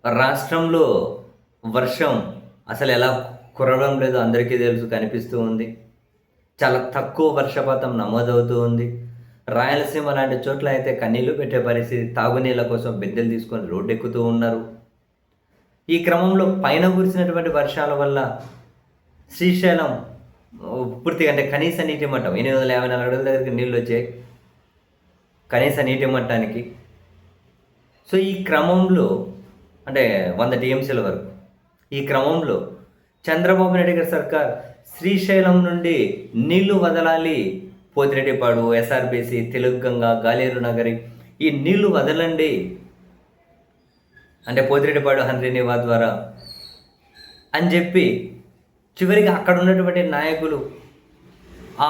రాష్ట్రంలో వర్షం అసలు ఎలా కురవడం లేదో అందరికీ తెలుసు, కనిపిస్తూ ఉంది. చాలా తక్కువ వర్షపాతం నమోదవుతూ ఉంది. రాయలసీమ లాంటి చోట్ల అయితే కన్నీళ్లు పెట్టే పరిస్థితి. తాగునీళ్ళ కోసం బిందెలు తీసుకొని రోడ్డెక్కుతూ ఉన్నారు. ఈ క్రమంలో పైన కురిసినటువంటి వర్షాల వల్ల శ్రీశైలం పూర్తిగా అంటే కనీస నీటి మట్టం 854 అడుగుల దగ్గరికి నీళ్ళు వచ్చాయి కనీస నీటి మట్టానికి. సో ఈ క్రమంలో అంటే 100 టీఎంసీల వరకు. ఈ క్రమంలో చంద్రబాబు నాయుడు గారి సర్కార్ శ్రీశైలం నుండి నీళ్లు వదలాలి, పోతిరెడ్డిపాడు, ఎస్ఆర్బీసీ, తెలుగుగంగ, గాలేరు నగరి ఈ నీళ్లు వదలండి అంటే పోతిరెడ్డిపాడు హంద్రీనివా ద్వారా అని చెప్పి చివరికి అక్కడ ఉన్నటువంటి నాయకులు ఆ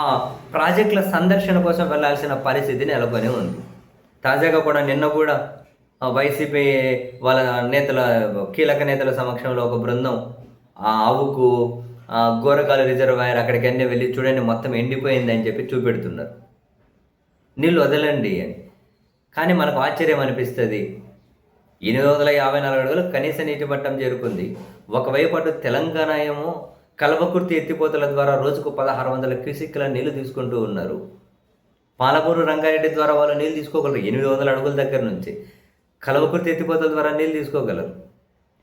ప్రాజెక్టుల సందర్శన కోసం వెళ్ళాల్సిన పరిస్థితి నెలకొని ఉంది. తాజాగా కూడా నిన్న కూడా వైసీపీ వాళ్ళ నేతల కీలక నేతల సమక్షంలో ఒక బృందం ఆ అవుకు గోరకాలు రిజర్వాయర్ అక్కడికి అన్నీ వెళ్ళి చూడండి మొత్తం ఎండిపోయింది అని చెప్పి చూపెడుతున్నారు, నీళ్ళు వదలండి అని. కానీ మనకు ఆశ్చర్యం అనిపిస్తుంది. 854 అడుగులు కనీస నీటి మట్టం చేరుకుంది. ఒకవైపు అటు తెలంగాణ ఏమో కల్వకుర్తి ఎత్తిపోతల ద్వారా రోజుకు 1600 క్యూసెక్కుల నీళ్లు తీసుకుంటూ ఉన్నారు. పాలమూరు రంగారెడ్డి ద్వారా వాళ్ళు నీళ్ళు తీసుకోగలరు 800 అడుగుల దగ్గర నుంచి. కల్వకుర్తి ఎత్తిపోతల ద్వారా నీళ్ళు తీసుకోగలరు.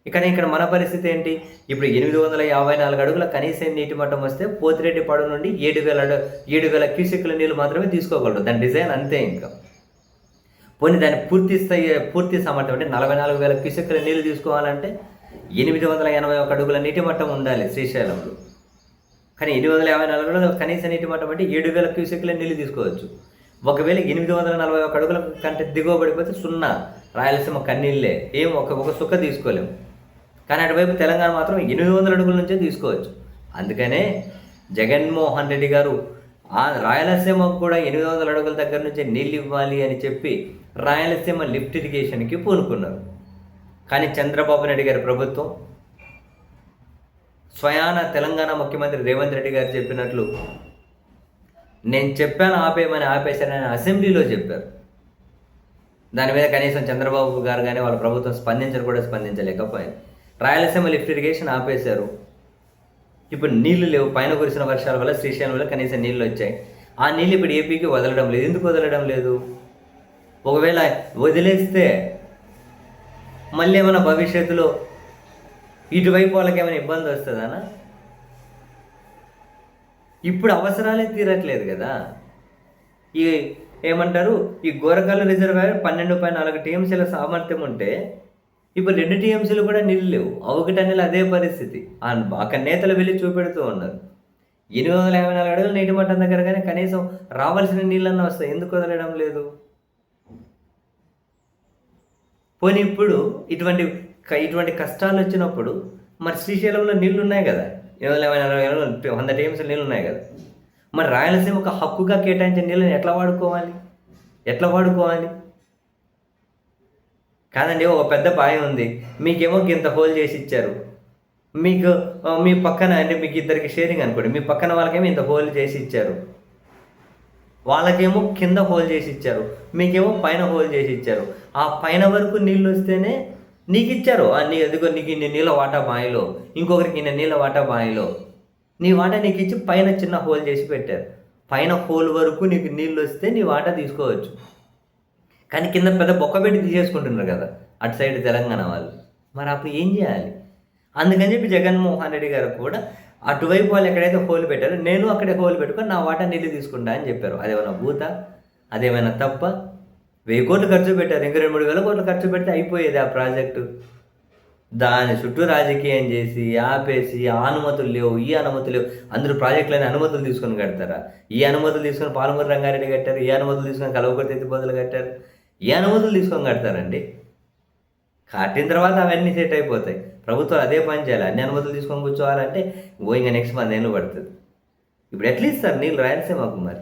కానీ ఇక్కడ మన పరిస్థితి ఏంటి? ఇప్పుడు 854 అడుగుల కనీస నీటి మట్టం వస్తే పోతిరెడ్డిపాడు నుండి 7,000 క్యూసెక్కుల నీళ్ళు మాత్రమే తీసుకోగలరు. దాని డిజైన్ అంతే. ఇంకా పోనీ దాన్ని పూర్తి సామర్థ్యం అంటే 44,000 క్యూసెక్కుల నీళ్ళు తీసుకోవాలంటే 881 అడుగుల నీటి మట్టం ఉండాలి శ్రీశైలంలో. కానీ 854 అడుగుల కనీస నీటి మట్టం అంటే 7,000 క్యూసెక్కుల నీళ్ళు తీసుకోవచ్చు. ఒకవేళ 841 అడుగుల కంటే దిగువ పడిపోతే సున్నా, రాయలసీమ కన్నీళ్ళే, ఏం ఒక సుక్క తీసుకోలేము. కానీ అటువైపు తెలంగాణ మాత్రం 800 అడుగుల నుంచే తీసుకోవచ్చు. అందుకనే జగన్మోహన్ రెడ్డి గారు ఆ రాయలసీమకు కూడా 800 అడుగుల దగ్గర నుంచే నీళ్ళు ఇవ్వాలి అని చెప్పి రాయలసీమ లిఫ్ట్ ఇరిగేషన్కి పూనుకున్నారు. కానీ చంద్రబాబు నాయుడు గారి ప్రభుత్వం స్వయాన తెలంగాణ ముఖ్యమంత్రి రేవంత్ రెడ్డి గారు చెప్పినట్లు నేను చెప్పాను ఆపేయమని ఆపేశారని అసెంబ్లీలో చెప్పారు. దాని మీద కనీసం చంద్రబాబు గారు కానీ వాళ్ళ ప్రభుత్వం స్పందించలేకపోయింది. రాయలసీమ లిఫ్ట్ ఇరిగేషన్ ఆపేశారు. ఇప్పుడు నీళ్లు లేవు. పైన కురిసిన వర్షాల వల్ల శ్రీశైలం వల్ల కనీసం నీళ్ళు వచ్చాయి. ఆ నీళ్ళు ఇప్పుడు ఏపీకి వదలడం లేదు. ఎందుకు వదలడం లేదు? ఒకవేళ వదిలేస్తే మళ్ళీ ఏమైనా భవిష్యత్తులో ఇటువైపు వాళ్ళకి ఏమైనా ఇబ్బంది వస్తుందనా? ఇప్పుడు అవసరాలే తీరట్లేదు కదా. ఈ ఏమంటారు, ఈ గోరకాలు రిజర్వాయర్ 12.4 టీఎంసీల సామర్థ్యం ఉంటే ఇప్పుడు 2 టీఎంసీలు కూడా నీళ్ళు లేవు. ఒకటనేది అదే పరిస్థితి. అక్కడ నేతలు వెళ్ళి చూపెడుతూ ఉన్నారు. 854 అడుగుల నీటి మట్టం దగ్గర కానీ కనీసం రావాల్సిన నీళ్ళన్నా వస్తాయి. ఎందుకు వదలడం లేదు? పోనీ ఇప్పుడు ఇటువంటి కష్టాలు వచ్చినప్పుడు మరి శ్రీశైలంలో నీళ్లు ఉన్నాయి కదా, 100 టీఎంసీలు నీళ్ళు ఉన్నాయి కదా, మరి రాయలసీమ ఒక హక్కుగా కేటాయించిన నీళ్ళని ఎట్లా వాడుకోవాలి? కాదండి, ఒక పెద్ద పాయ ఉంది, మీకేమో ఇంత హోల్ చేసి ఇచ్చారు. మీకు మీ పక్కన అంటే మీకు ఇద్దరికి షేరింగ్ అనుకోండి, మీ పక్కన వాళ్ళకేమో ఇంత హోల్ చేసి ఇచ్చారు, వాళ్ళకేమో కింద హోల్ చేసి ఇచ్చారు, మీకేమో పైన హోల్ చేసి ఇచ్చారు. ఆ పైన వరకు నీళ్ళు వస్తేనే నీకు ఇచ్చారు. ఎదుగో నీకు ఇన్ని నీళ్ళ వాటా బావిలో, ఇంకొకరికి ఇన్ని నీళ్ళ వాటా బావిలో, నీ వాటా నీకు ఇచ్చి పైన చిన్న హోల్ చేసి పెట్టారు. పైన హోల్ వరకు నీకు నీళ్ళు వస్తే నీ వాటా తీసుకోవచ్చు. కానీ కింద పెద్ద బొక్క పెట్టి తీసేసుకుంటున్నారు కదా అటు సైడ్ తెలంగాణ వాళ్ళు. మరి అప్పుడు ఏం చేయాలి? అందుకని చెప్పి జగన్మోహన్ రెడ్డి గారు కూడా అటువైపు వాళ్ళు ఎక్కడైతే హోల్ పెట్టారో నేను అక్కడే హోల్ పెట్టుకొని నా వాటా నీళ్ళు తీసుకుంటా అని చెప్పారు. అదేమైనా భూత? అదేమైనా తప్ప? 1000 కోట్లు ఖర్చు పెట్టారు. ఇంకా 2-3 వేల కోట్లు ఖర్చు పెడితే అయిపోయేది ఆ ప్రాజెక్టు. దాని చుట్టూ రాజకీయం చేసి ఆపేసి ఆ అనుమతులు లేవు, ఈ అనుమతులు లేవు. అందరూ ప్రాజెక్టులని అనుమతులు తీసుకొని కడతారా? ఈ అనుమతులు తీసుకొని పాలమూరు రంగారెడ్డి కట్టారు, ఈ అనుమతులు తీసుకొని కల్వకుర్తి ఎత్తిపోతలు కట్టారు, ఈ అనుమతులు తీసుకొని కడతారండి. కట్టిన తర్వాత అవన్నీ సెట్ అయిపోతాయి. ప్రభుత్వాలు అదే పని చేయాలి. అన్ని అనుమతులు తీసుకొని కూర్చోవాలంటే ఇంకా నెక్స్ట్ 10 ఏళ్ళు పడుతుంది. ఇప్పుడు ఎట్లా ఇస్తారు నీళ్ళు రాయలసీమకు మరి?